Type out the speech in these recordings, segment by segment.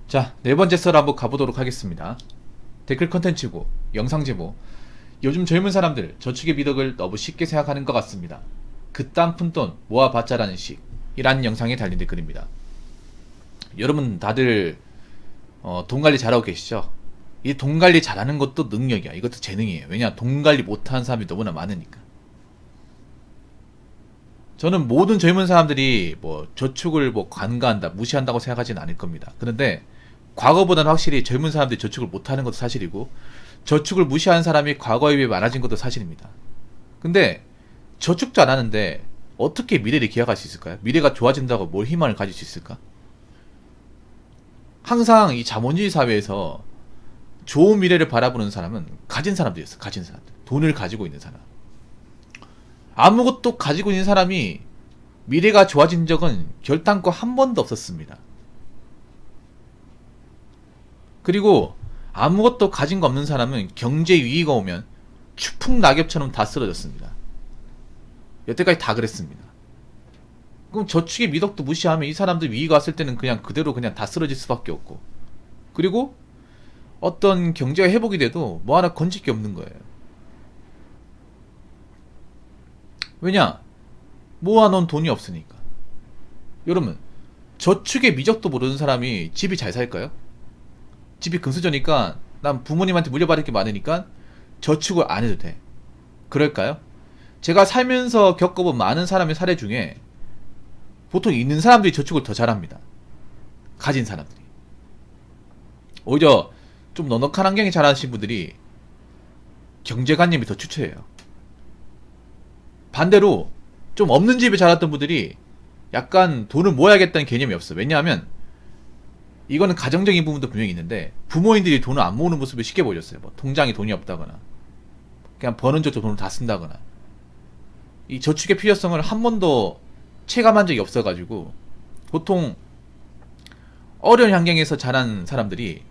자, 네 번째 썰 한번 가보도록 하겠습니다. 댓글 컨텐츠고, 영상 제보. 요즘 젊은 사람들 저축의 미덕을 너무 쉽게 생각하는 것 같습니다. 그딴 푼돈 모아봤자라는 식. 이란 영상에 달린 댓글입니다. 여러분 다들 돈 관리 잘하고 계시죠? 이 돈 관리 잘하는 것도 능력이야. 이것도 재능이에요. 왜냐? 돈 관리 못하는 사람이 너무나 많으니까. 저는 모든 젊은 사람들이 뭐 저축을 뭐 간과한다, 무시한다고 생각하지는 않을 겁니다. 그런데 과거보다는 확실히 젊은 사람들이 저축을 못하는 것도 사실이고, 저축을 무시하는 사람이 과거에 비해 많아진 것도 사실입니다. 근데 저축도 안 하는데 어떻게 미래를 기약할 수 있을까요? 미래가 좋아진다고 뭘 희망을 가질 수 있을까? 항상 이 자본주의 사회에서 좋은 미래를 바라보는 사람은 가진 사람들이었어. 가진 사람들. 돈을 가지고 있는 사람. 아무것도 가지고 있는 사람이 미래가 좋아진 적은 결단코 한 번도 없었습니다. 그리고 아무것도 가진 거 없는 사람은 경제 위기가 오면 추풍 낙엽처럼 다 쓰러졌습니다. 여태까지 다 그랬습니다. 그럼 저축의 미덕도 무시하면 이 사람들 위기가 왔을 때는 그냥 그대로 그냥 다 쓰러질 수밖에 없고, 그리고 어떤 경제가 회복이 돼도 뭐 하나 건질 게 없는 거예요. 왜냐? 모아놓은 돈이 없으니까. 여러분, 저축의 미적도 모르는 사람이 집이 잘 살까요? 집이 금수저니까 난 부모님한테 물려받을 게 많으니까 저축을 안 해도 돼. 그럴까요? 제가 살면서 겪어본 많은 사람의 사례 중에 보통 있는 사람들이 저축을 더 잘합니다. 가진 사람들이. 오히려 좀 넉넉한 환경에 자라신 분들이 경제관념이 더 추천해요. 반대로 좀 없는 집에 자랐던 분들이 약간 돈을 모아야겠다는 개념이 없어. 왜냐하면 이거는 가정적인 부분도 분명히 있는데, 부모님들이 돈을 안 모으는 모습을 쉽게 보여줬어요. 뭐 통장에 돈이 없다거나 그냥 버는 쪽도 돈을 다 쓴다거나. 이 저축의 필요성을 한 번도 체감한 적이 없어가지고 보통 어려운 환경에서 자란 사람들이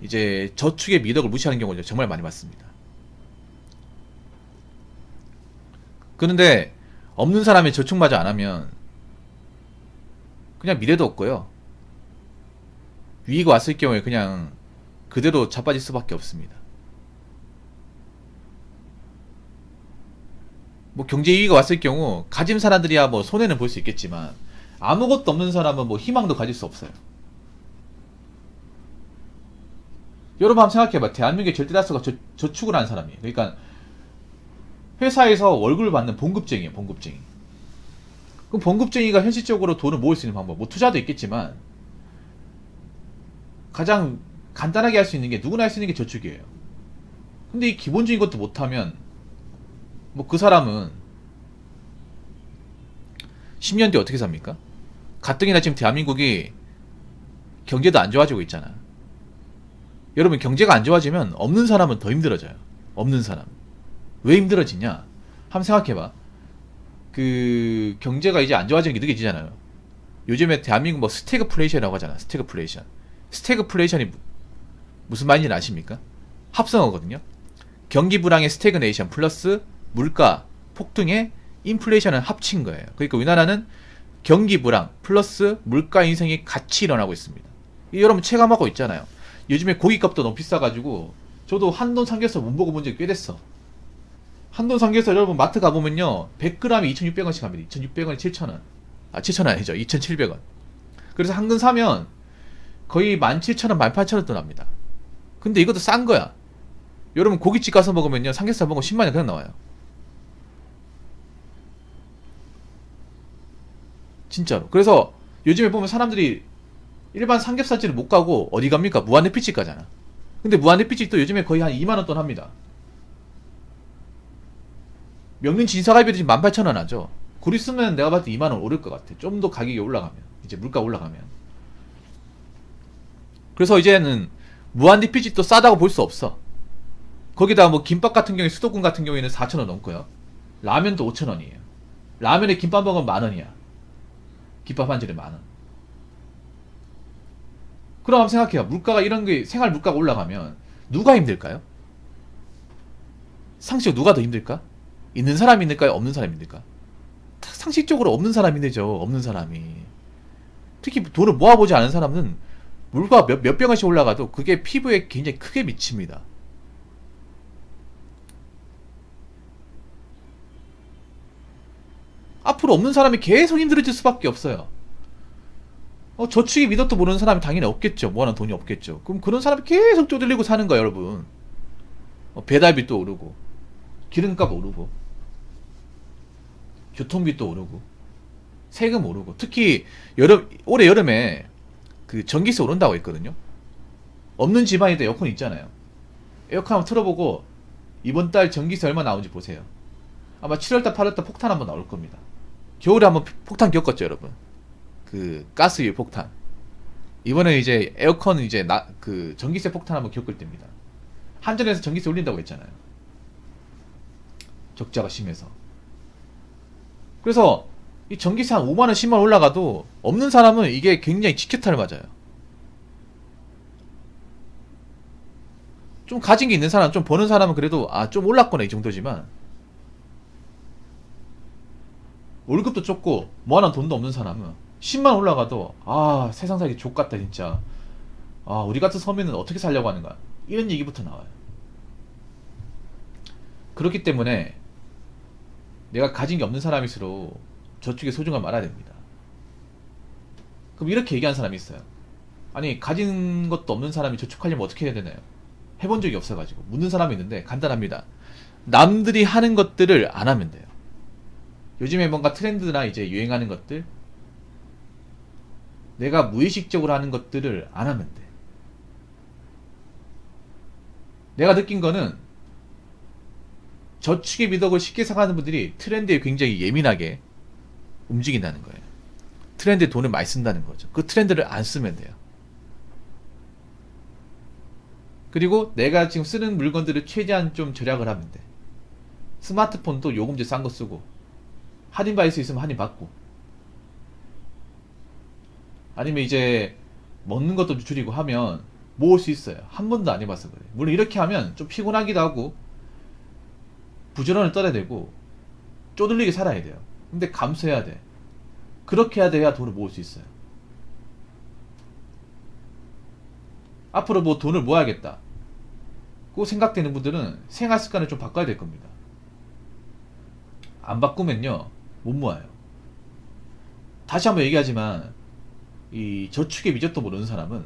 이제 저축의 미덕을 무시하는 경우를 정말 많이 봤습니다. 그런데 없는 사람이 저축마저 안 하면 그냥 미래도 없고요. 위기가 왔을 경우에 그냥 그대로 자빠질 수밖에 없습니다. 뭐 경제 위기가 왔을 경우 가진 사람들이야 뭐 손해는 볼 수 있겠지만, 아무것도 없는 사람은 뭐 희망도 가질 수 없어요. 여러분 한번 생각해봐. 대한민국의 절대 다수가 저축을 하는 사람이에요. 그러니까 회사에서 월급을 받는 봉급쟁이에요. 봉급쟁이. 그럼 봉급쟁이가 현실적으로 돈을 모을 수 있는 방법, 뭐 투자도 있겠지만 가장 간단하게 할 수 있는 게, 누구나 할 수 있는 게 저축이에요. 근데 이 기본적인 것도 못하면 뭐 그 사람은 10년 뒤에 어떻게 삽니까? 가뜩이나 지금 대한민국이 경제도 안 좋아지고 있잖아. 여러분, 경제가 안 좋아지면 없는 사람은 더 힘들어져요. 없는 사람. 왜 힘들어지냐? 한번 생각해봐. 그 경제가 이제 안 좋아지는 게 느껴지잖아요. 요즘에 대한민국 뭐 스태그플레이션이라고 하잖아. 스태그플레이션. 스태그플레이션이 무슨 말인지 아십니까? 합성어거든요. 경기 불황의 스태그네이션 플러스 물가 폭등의 인플레이션을 합친 거예요. 그러니까 우리나라는 경기 불황 플러스 물가 인상이 같이 일어나고 있습니다. 여러분 체감하고 있잖아요. 요즘에 고기값도 너무 비싸가지고 저도 한돈 삼겹살 못 먹어본 적이 꽤 됐어. 한돈 삼겹살 여러분 마트 가보면요 100g에 2,600원씩 합니다. 2,600원에 7,000원. 아 7,000원 아니죠. 2,700원. 그래서 한 근 사면 거의 17,000원, 18,000원 돈 납니다. 근데 이것도 싼 거야. 여러분 고깃집 가서 먹으면요 삼겹살 먹으면 10만원 그냥 나와요. 진짜로. 그래서 요즘에 보면 사람들이 일반 삼겹살집을 못 가고 어디 갑니까? 무한리필집 가잖아. 근데 무한리필집도 요즘에 거의 한 2만원 돈 합니다. 명륜 진사갈비도 지금 18,000원 하죠. 곧 있으면 내가 봤을 때 2만원 오를 것 같아. 좀 더 가격이 올라가면. 이제 물가 올라가면. 그래서 이제는 무한리필집도 싸다고 볼 수 없어. 거기다 뭐 김밥 같은 경우에, 수도권 같은 경우에는 4,000원 넘고요. 라면도 5,000원이에요. 라면에 김밥 먹으면 만원이야. 김밥 한 줄에 만원. 그럼 한번 생각해요. 물가가 이런 게, 생활 물가가 올라가면 누가 힘들까요? 상식적으로 누가 더 힘들까? 있는 사람이 힘들까요? 없는 사람이 힘들까? 상식적으로 없는 사람이 힘들죠. 없는 사람이. 특히 돈을 모아보지 않은 사람은 물가 몇 병씩 올라가도 그게 피부에 굉장히 크게 미칩니다. 앞으로 없는 사람이 계속 힘들어질 수밖에 없어요. 저축이 믿어도 모르는 사람이 당연히 없겠죠. 모아놓은 돈이 없겠죠. 그럼 그런 사람이 계속 쪼들리고 사는 거야, 여러분. 배달비 또 오르고, 기름값 오르고, 교통비 또 오르고, 세금 오르고. 특히 올해 여름에 그 전기세 오른다고 했거든요. 없는 집안에도 에어컨 있잖아요. 에어컨 한번 틀어보고 이번 달 전기세 얼마 나오는지 보세요. 아마 7월달 8월달 폭탄 한번 나올 겁니다. 겨울에 한번 폭탄 겪었죠, 여러분. 그 가스유 폭탄. 이번에 이제 에어컨은 이제 그 전기세 폭탄 한번 겪을 때입니다. 한전에서 전기세 올린다고 했잖아요. 적자가 심해서. 그래서 이 전기세 한 5만원 10만원 올라가도 없는 사람은 이게 굉장히 직격탄을 맞아요. 좀 가진 게 있는 사람, 좀 버는 사람은 그래도 좀 올랐구나 이 정도지만, 월급도 적고 뭐하는 돈도 없는 사람은 10만 올라가도 세상 살기 족같다 진짜. 우리 같은 서민은 어떻게 살려고 하는가, 이런 얘기부터 나와요. 그렇기 때문에 내가 가진 게 없는 사람일수록 저축의 소중함을 알아야 됩니다. 그럼 이렇게 얘기하는 사람이 있어요. 아니, 가진 것도 없는 사람이 저축하려면 어떻게 해야 되나요? 해본 적이 없어가지고 묻는 사람이 있는데 간단합니다. 남들이 하는 것들을 안 하면 돼요. 요즘에 뭔가 트렌드나 이제 유행하는 것들, 내가 무의식적으로 하는 것들을 안 하면 돼. 내가 느낀 거는 저축의 미덕을 쉽게 생각하는 분들이 트렌드에 굉장히 예민하게 움직인다는 거예요. 트렌드에 돈을 많이 쓴다는 거죠. 그 트렌드를 안 쓰면 돼요. 그리고 내가 지금 쓰는 물건들을 최대한 좀 절약을 하면 돼. 스마트폰도 요금제 싼 거 쓰고, 할인 받을 수 있으면 할인 받고, 아니면 이제 먹는 것도 줄이고 하면 모을 수 있어요. 한 번도 안 해봐서 그래. 물론 이렇게 하면 좀 피곤하기도 하고 부지런을 떨어야 되고 쪼들리게 살아야 돼요. 근데 감수해야 돼. 그렇게 해야 돈을 모을 수 있어요. 앞으로 뭐 돈을 모아야겠다 그 생각되는 분들은 생활 습관을 좀 바꿔야 될 겁니다. 안 바꾸면요 못 모아요. 다시 한번 얘기하지만 이 저축에 미적도 모르는 사람은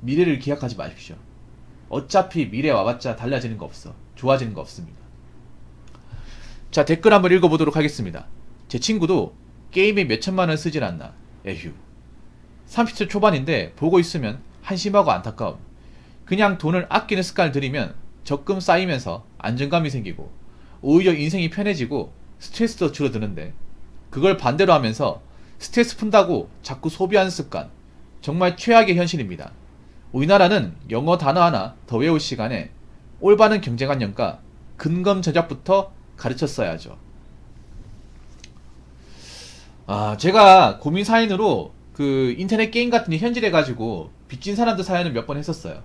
미래를 기약하지 마십시오. 어차피 미래 와봤자 달라지는 거 없어. 좋아지는 거 없습니다. 자, 댓글 한번 읽어보도록 하겠습니다. 제 친구도 게임에 몇천만원 쓰질 않나. 에휴. 30대 초반인데 보고 있으면 한심하고 안타까움. 그냥 돈을 아끼는 습관을 들이면 적금 쌓이면서 안정감이 생기고 오히려 인생이 편해지고 스트레스도 줄어드는데, 그걸 반대로 하면서 스트레스 푼다고 자꾸 소비하는 습관, 정말 최악의 현실입니다. 우리나라는 영어 단어 하나 더 외울 시간에 올바른 경제관념과 근검 전략부터 가르쳤어야죠. 제가 고민 사연으로 그 인터넷 게임 같은 데 현질해가지고 빚진 사람들 사연을 몇 번 했었어요.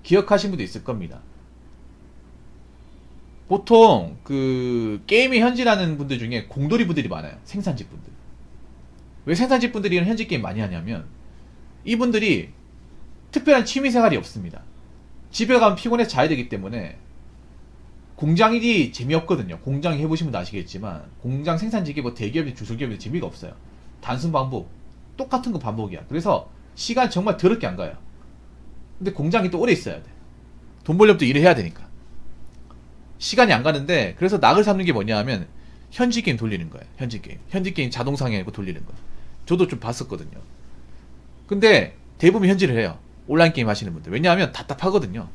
기억하신 분도 있을 겁니다. 보통 그 게임에 현질하는 분들 중에 공돌이 분들이 많아요. 생산직 분들. 왜 생산직 분들이 이런 현질 게임 많이 하냐면, 이분들이 특별한 취미생활이 없습니다. 집에 가면 피곤해서 자야 되기 때문에 공장 일이 재미없거든요. 공장 해보시면 아시겠지만 공장 생산직이 뭐 대기업이 중소기업이 재미가 없어요. 단순 반복, 똑같은 거 반복이야. 그래서 시간 정말 더럽게 안 가요. 근데 공장이 또 오래 있어야 돼. 돈 벌려면 또 일을 해야 되니까 시간이 안 가는데, 그래서 낙을 잡는 게 뭐냐 하면 현지 게임 돌리는 거예요. 현지 게임 자동 상영하고 돌리는 거. 저도 좀 봤었거든요. 근데 대부분 현질을 해요. 온라인 게임 하시는 분들. 왜냐하면 답답하거든요.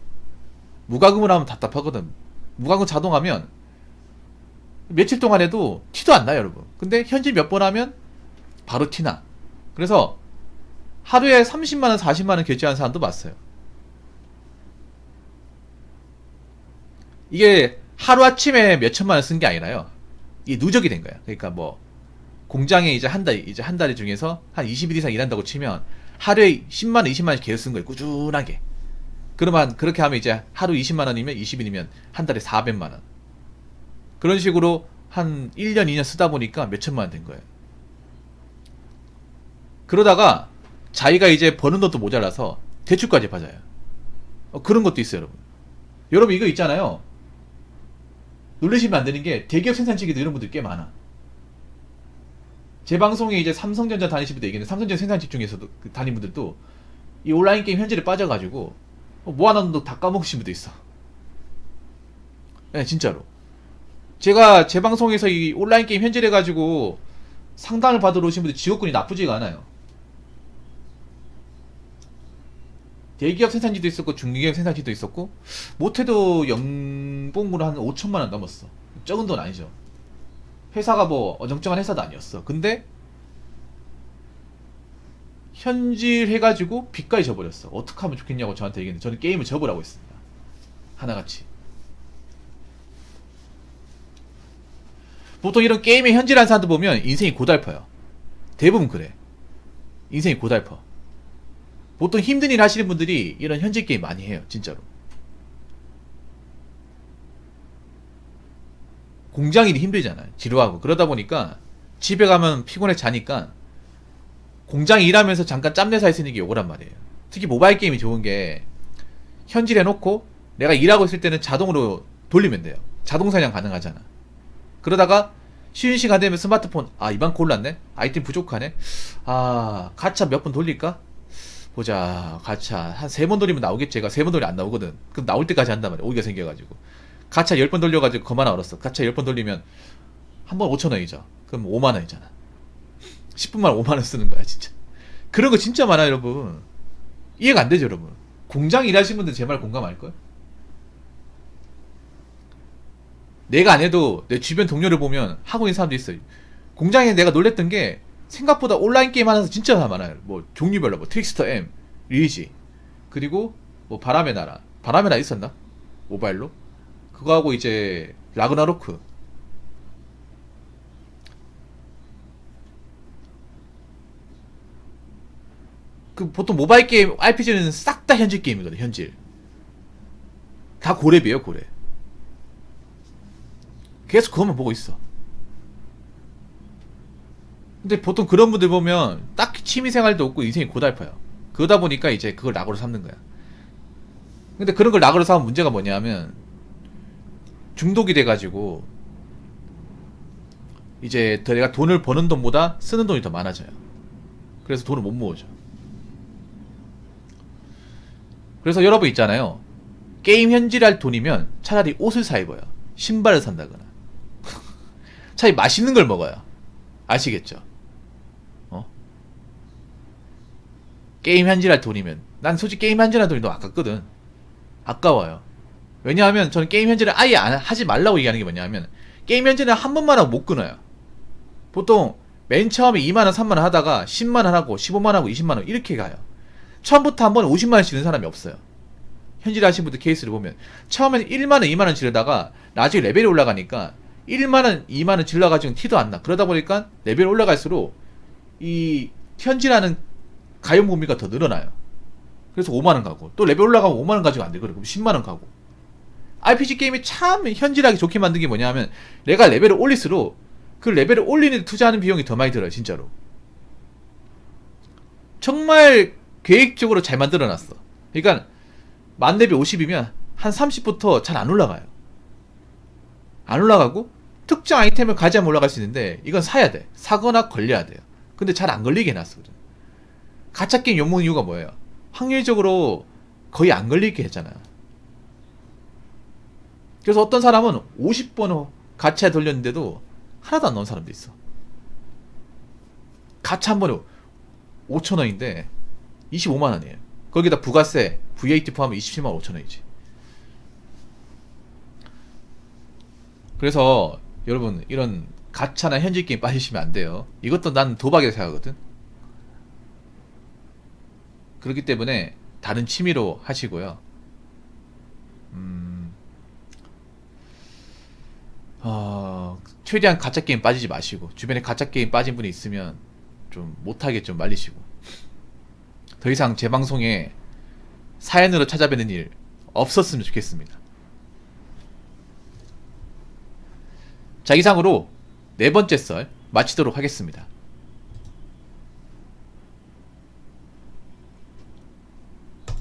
무과금을 하면 답답하거든. 무과금 자동하면 며칠 동안 해도 티도 안 나요, 여러분. 근데 현질 몇 번 하면 바로 티나. 그래서 하루에 30만원 40만원 결제하는 사람도 봤어요. 이게 하루아침에 몇천만원 쓴 게 아니라요, 이게 누적이 된 거야. 그러니까 뭐 공장에 이제 한 달 중에서 한 20일 이상 일한다고 치면 하루에 10만원 20만원씩 계속 쓴 거예요, 꾸준하게. 그러면 그렇게 하면 이제 하루 20만원이면 20일이면 한 달에 400만원. 그런 식으로 한 1년 2년 쓰다 보니까 몇천만원 된 거예요. 그러다가 자기가 이제 버는 돈도 모자라서 대출까지 받아요. 그런 것도 있어요, 여러분. 여러분 이거 있잖아요. 놀라시면 안 되는 게 대기업 생산직에도 이런 분들 꽤 많아. 제 방송에 이제 삼성전자 다니시는 분들 얘기는 삼성전자 생산직 중에서도 다니는 분들도 이 온라인 게임 현질에 빠져가지고 모아놓은 돈 다 까먹으신 분도 있어. 네, 진짜로. 제가 제 방송에서 이 온라인 게임 현질해가지고 상담을 받으러 오신 분들 지옥군이 나쁘지가 않아요. 대기업 생산지도 있었고 중기업 생산지도 있었고 못해도 연봉으로 한 5천만원 넘었어. 적은 돈 아니죠. 회사가 뭐 어정쩡한 회사도 아니었어. 근데 현질해가지고 빚까지 져버렸어. 어떻게 하면 좋겠냐고 저한테 얘기했는데 저는 게임을 접으라고 했습니다. 하나같이. 보통 이런 게임에 현질한 사람들 보면 인생이 고달퍼요. 대부분 그래. 인생이 고달퍼. 보통 힘든 일 하시는 분들이 이런 현질 게임 많이 해요. 진짜로. 공장 일이 힘들잖아요. 지루하고. 그러다 보니까 집에 가면 피곤해 자니까 공장 일하면서 잠깐 짬내서 할 수 있는 게 요거란 말이에요. 특히 모바일 게임이 좋은 게 현질해놓고 내가 일하고 있을 때는 자동으로 돌리면 돼요. 자동 사냥 가능하잖아. 그러다가 쉬는 시간 되면 스마트폰 이번 골랐네? 아이템 부족하네? 가차 몇 번 돌릴까? 보자. 가차 한 3번 돌리면 나오겠지. 제가 3번 돌리면 안 나오거든. 그럼 나올 때까지 한단 말이야. 오기가 생겨가지고 가차 10번 돌려가지고 그만 얼었어. 가차 10번 돌리면 한 번 5천원이죠. 그럼 5만원이잖아. 10분만 5만원 쓰는 거야 진짜. 그런 거 진짜 많아요 여러분. 이해가 안 되죠 여러분. 공장 일하시는 분들 제 말 공감할걸? 내가 안 해도 내 주변 동료를 보면 하고 있는 사람도 있어요. 공장에 내가 놀랬던 게 생각보다 온라인 게임 하면서 진짜 다 많아요. 뭐 종류별로 뭐 트릭스터 M, 리지, 그리고 뭐 바람의 나라. 바람의 나라 있었나? 모바일로? 그거하고 이제 라그나로크. 그 보통 모바일 게임 RPG는 싹 다 현질 게임이거든. 현질. 다 고렙이에요 고렙. 계속 그것만 보고 있어. 근데 보통 그런 분들 보면 딱히 취미생활도 없고 인생이 고달파요. 그러다 보니까 이제 그걸 낙으로 삼는 거야. 근데 그런 걸 낙으로 삼으면 문제가 뭐냐면 중독이 돼가지고 이제 내가 돈을 버는 돈보다 쓰는 돈이 더 많아져요. 그래서 돈을 못 모으죠. 그래서 여러분 있잖아요. 게임 현질할 돈이면 차라리 옷을 사 입어요. 신발을 산다거나 차라리 맛있는 걸 먹어요. 아시겠죠? 게임 현질할 돈이면 난 솔직히 게임 현질할 돈이 너무 아깝거든. 아까워요. 왜냐하면 저는 게임 현질을 아예 하지 말라고 얘기하는 게 뭐냐면 게임 현질은 한 번만 하고 못 끊어요. 보통 맨 처음에 2만원 3만원 하다가 10만원 하고 15만원 하고 20만원 이렇게 가요. 처음부터 한 번에 50만원 지르는 사람이 없어요. 현질 하신 분들 케이스를 보면 처음에는 1만원 2만원 지르다가 나중에 레벨이 올라가니까 1만원 2만원 질러가지고 티도 안 나. 그러다 보니까 레벨이 올라갈수록 이 현질하는 가용 범위가 더 늘어나요. 그래서 5만원 가고 또 레벨 올라가면 5만원 가지고 안 돼. 그럼 10만원 가고. RPG 게임이 참 현질하기 좋게 만든 게 뭐냐 하면 내가 레벨을 올릴수록 그 레벨을 올리는 데 투자하는 비용이 더 많이 들어요. 진짜로. 정말 계획적으로 잘 만들어놨어. 그러니까 만 레벨 50이면 한 30부터 잘 안 올라가요. 안 올라가고 특정 아이템을 가지면 올라갈 수 있는데 이건 사야 돼. 사거나 걸려야 돼요. 근데 잘 안 걸리게 해놨어. 가챠 게임 욕먹는 이유가 뭐예요? 확률적으로 거의 안 걸리게 했잖아요. 그래서 어떤 사람은 50번 가챠 돌렸는데도 하나도 안 나온 사람도 있어. 가챠 한 번에 5천원인데 25만원이에요. 거기다 부가세, VAT 포함하면 27만 5천원이지. 그래서 여러분 이런 가챠나 현질 게임 빠지시면 안 돼요. 이것도 난 도박이라고 생각하거든. 그렇기 때문에 다른 취미로 하시고요. 최대한 가챠 게임 빠지지 마시고 주변에 가챠 게임 빠진 분이 있으면 좀 못하게 좀 말리시고 더 이상 제 방송에 사연으로 찾아뵙는 일 없었으면 좋겠습니다. 자, 이상으로 네 번째 썰 마치도록 하겠습니다.